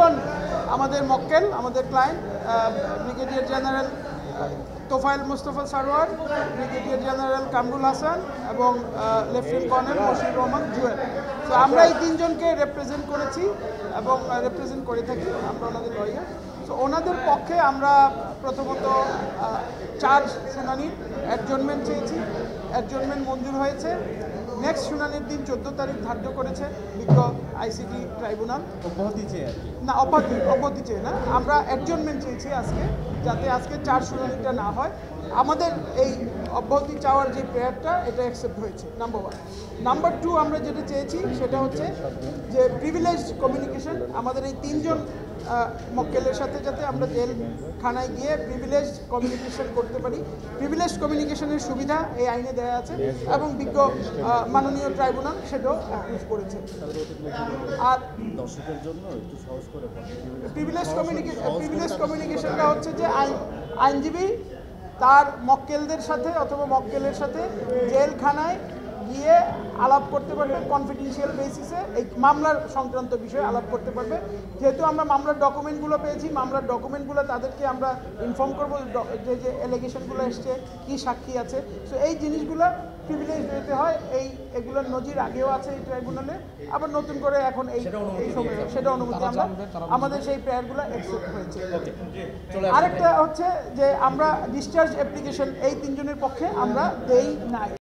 তিনজন আমাদের মক্কেল, আমাদের client brigadier general Tofail Mustafa Sarwar, brigadier general Kamrul Hasan এবং লেফটেন্যান্ট কর্নেল মশিউর রহমান জুয়েল। তো আমরা এই তিনজনকে রিপ্রেজেন্ট করেছি এবং রিপ্রেজেন্ট করে থাকি, আমরা ওনাদের লয়ার। তো ওনাদের পক্ষে আমরা প্রথমত চার্জ শুনানির অ্যাডজনমেন্ট চেয়েছি, অ্যাডজনমেন্ট মঞ্জুর হয়েছে। নেক্সট শুনানির দিন 14 তারিখ ধার্য করেছে বিজ্ঞ আইসিটি ট্রাইব্যুনাল। অব্যাহতি চেয়ে না, অব্যাহতি চেয়ে না, আমরা অ্যাডজনমেন্ট চেয়েছি আজকে, যাতে আজকে চার শুনানিটা না হয়। আমাদের এই অব্যাহতি চাওয়ার যে প্রেয়ারটা, এটা অ্যাকসেপ্ট হয়েছে, নাম্বার 1। নাম্বার 2, আমরা যেটা চেয়েছি সেটা হচ্ছে যে প্রিভিলেজড কমিউনিকেশন, আমাদের এই তিনজন মক্কেলের সাথে যাতে আমরা জেলখানায় গিয়ে প্রিভিলেজড কমিউনিকেশন করতে পারি। প্রিভিলেজড কমিউনিকেশনের সুবিধা এই আইনে দেওয়া আছে এবং বিজ্ঞ মাননীয় ট্রাইব্যুনাল সেটাও অ্যাপ্রুভ করেছে। আর দর্শকের জন্য একটু সহজ করে প্রিভিলেজড কমিউনিকেশনটা হচ্ছে যে আইনজীবী তার মক্কেলদের সাথে অথবা মক্কেলের সাথে জেলখানায় গিয়ে আলাপ করতে পারবে, কনফিডেন্সিয়াল বেসিসে এই মামলার সংক্রান্ত বিষয়ে আলাপ করতে পারবে। যেহেতু আমরা মামলার ডকুমেন্টগুলো পেয়েছি, মামলার ডকুমেন্টগুলো তাদেরকে আমরা ইনফর্ম করবো যে যে অ্যালিগেশনগুলো এসছে, কী সাক্ষী আছে। সো এই জিনিসগুলো প্রিভিলেজ দিতে হয়, এগুলোর নজির আগেও আছে এই ট্রাইব্যুনালে, আবার নতুন করে এখন এই সময় সেটা অনুমতি আমরা আমাদের সেই প্রেয়ারগুলো অ্যাকসেপ্ট হয়েছে। আরেকটা হচ্ছে যে আমরা ডিসচার্জ অ্যাপ্লিকেশন এই তিনজনের পক্ষে আমরা দেই নাই।